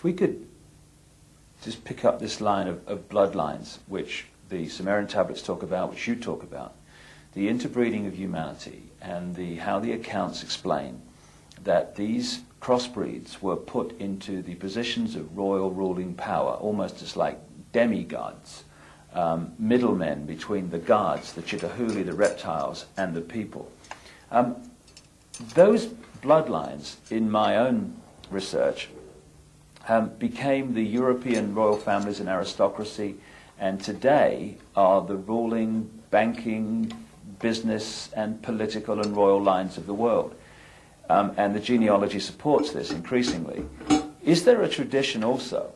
If we could just pick up this line of bloodlines, which the Sumerian tablets talk about, which you talk about, the interbreeding of humanity, and how the accounts explain that these crossbreeds were put into the positions of royal ruling power, almost as like demigods, middlemen between the gods, the Chitahuli, the reptiles, and the people. Those bloodlines, in my own research, became the European royal families and aristocracy, and today are the ruling, banking, business, and political and royal lines of the world. And the genealogy supports this increasingly. Is there a tradition also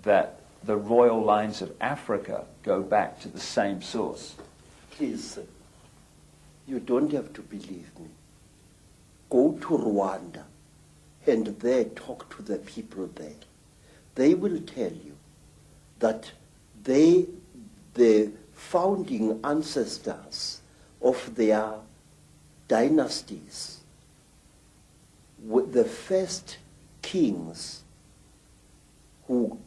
that the royal lines of Africa go back to the same source? Please, you don't have to believe me. Go to Rwanda and there talk to the people there. They will tell you that the founding ancestors of their dynasties, the first kings who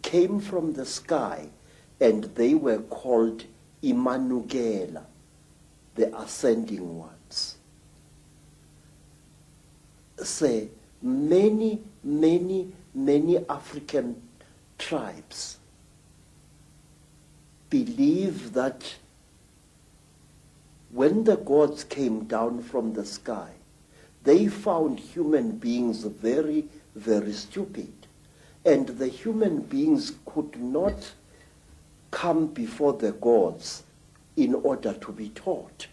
came from the sky, and they were called Imanugela, the ascending ones. Say, many African tribes believe that when the gods came down from the sky, they found human beings very, very stupid. And the human beings could not come before the gods in order to be taught.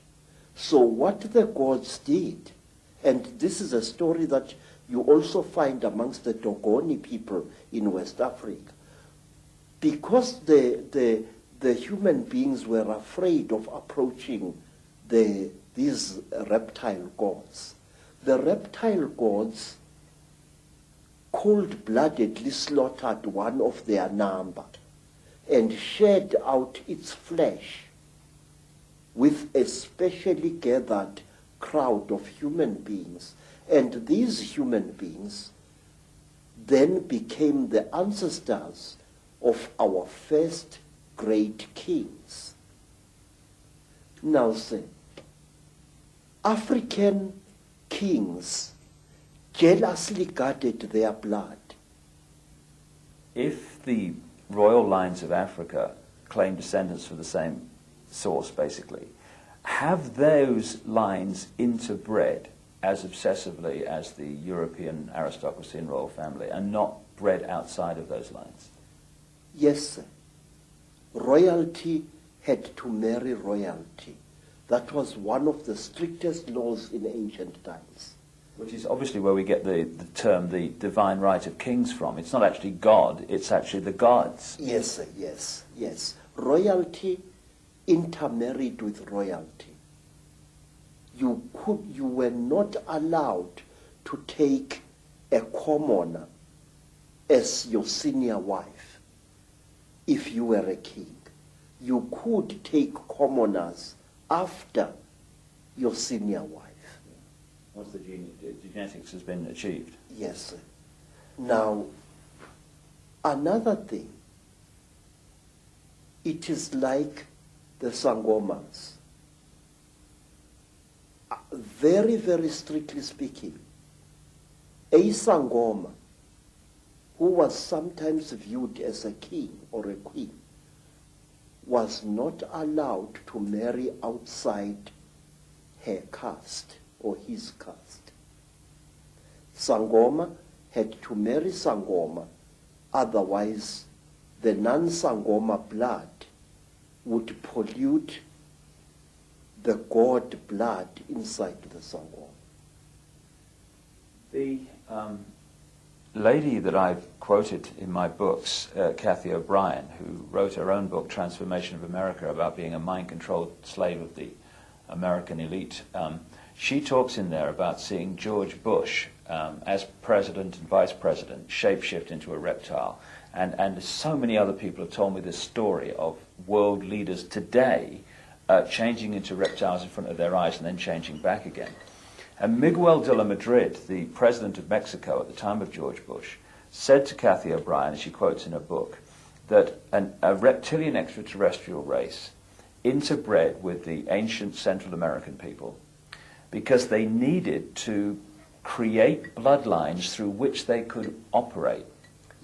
So what the gods did, and this is a story that you also find amongst the Dogoni people in West Africa, because the human beings were afraid of approaching these reptile gods. The reptile gods cold-bloodedly slaughtered one of their number and shed out its flesh with a specially gathered crowd of human beings. And these human beings then became the ancestors of our first great kings. Now say, African kings jealously guarded their blood. If the royal lines of Africa claim descendants from the same source, basically, have those lines interbred as obsessively as the European aristocracy and royal family, and not bred outside of those lines? Yes, sir. Royalty had to marry royalty. That was one of the strictest laws in ancient times. Which is obviously where we get the term, the divine right of kings from. It's not actually God, it's actually the gods. Yes, sir, yes. Royalty intermarried with royalty. You were not allowed to take a commoner as your senior wife if you were a king. You could take commoners after your senior wife. Once the genetics has been achieved. Yes, sir. Now, another thing, it is like the Sangomas. Very, very strictly speaking, a Sangoma who was sometimes viewed as a king or a queen was not allowed to marry outside her caste or his caste. Sangoma had to marry Sangoma, otherwise the non-Sangoma blood would pollute the god blood inside the Sangoma. The lady that I've quoted in my books, Cathy O'Brien, who wrote her own book, Transformation of America, about being a mind-controlled slave of the American elite, she talks in there about seeing George Bush as president and vice president shapeshift into a reptile. And so many other people have told me this story of world leaders today changing into reptiles in front of their eyes and then changing back again. And Miguel de la Madrid, the president of Mexico at the time of George Bush, said to Cathy O'Brien, as she quotes in her book, that a reptilian extraterrestrial race interbred with the ancient Central American people because they needed to create bloodlines through which they could operate.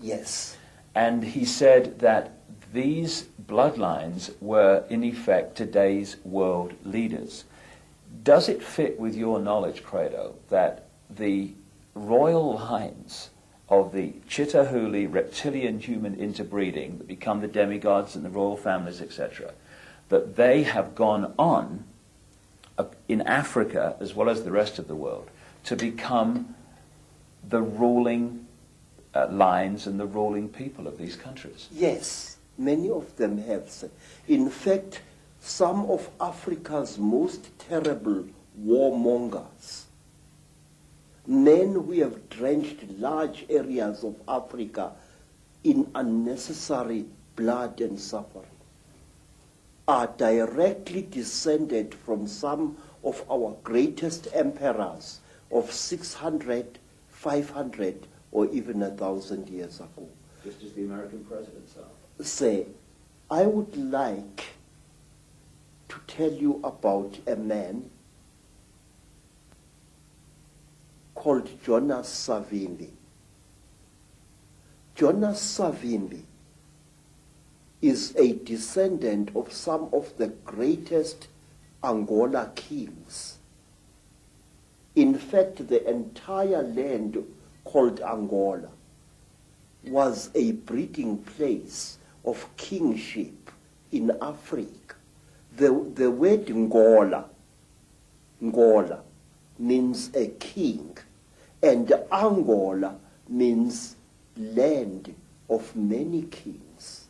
Yes. And he said that these bloodlines were, in effect, today's world leaders. Does it fit with your knowledge, Credo, that the royal lines of the Chitahuli reptilian human interbreeding that become the demigods and the royal families, etc., that they have gone on in Africa, as well as the rest of the world, to become the ruling lines and the ruling people of these countries? Yes, many of them have. In fact, some of Africa's most terrible warmongers, men who have drenched large areas of Africa in unnecessary blood and suffering, are directly descended from some of our greatest emperors of 600, 500, or even 1,000 years ago. Just as the American presidents are. Say, I would like to tell you about a man called Jonas Savimbi. Jonas Savimbi is a descendant of some of the greatest Angola kings. In fact, the entire land called Angola was a breeding place of kingship in Africa. The word Ngola means a king, and Angola means land of many kings.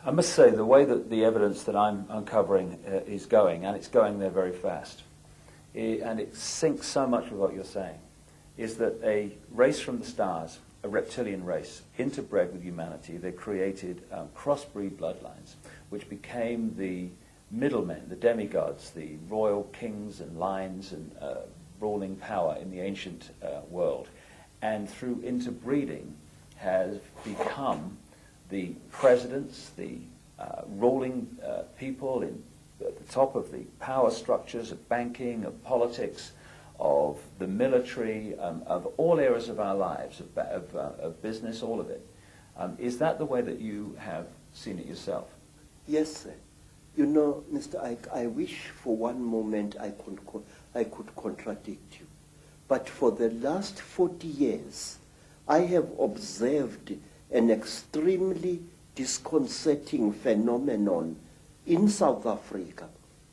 I must say, the way that the evidence that I'm uncovering is going, and it's going there very fast, and it syncs so much with what you're saying, is that a race from the stars, a reptilian race, interbred with humanity. They created crossbreed bloodlines, which became the middlemen, the demigods, the royal kings and lines and ruling power in the ancient world. And through interbreeding has become the presidents, the ruling people at the top of the power structures of banking, of politics, of the military, of all areas of our lives, of business, all of it. Is that the way that you have seen it yourself? Yes, sir. You know, Mr. Icke, I wish for one moment I could contradict you. But for the last 40 years, I have observed an extremely disconcerting phenomenon in South Africa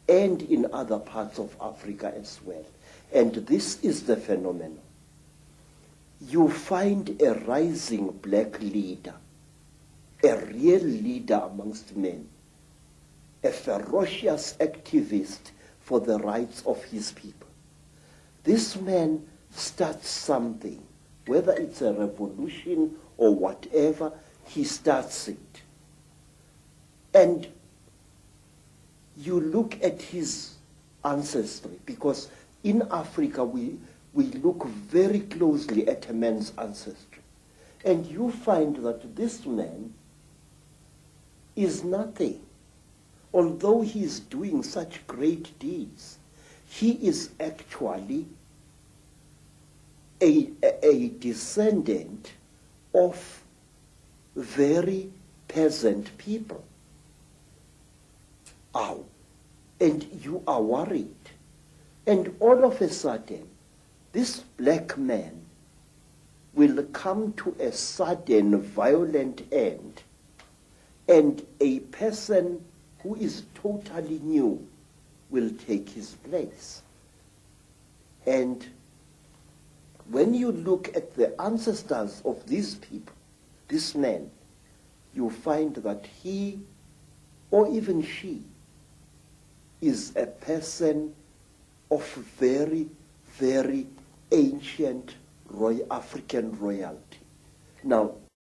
and in other parts of Africa as well. And this is the phenomenon. You find a rising black leader, a real leader amongst men, a ferocious activist for the rights of his people. This man starts something, whether it's a revolution or whatever, he starts it. And you look at his ancestry, because in Africa we look very closely at a man's ancestry. And you find that this man is nothing. Although he is doing such great deeds, he is actually a descendant of very peasant people. Ow. And you are worried. And all of a sudden, this black man will come to a sudden violent end, and a person who is totally new will take his place. And when you look at the ancestors of these people, this man, you find that he, or even she, is a person of very, very ancient African royalty. Now,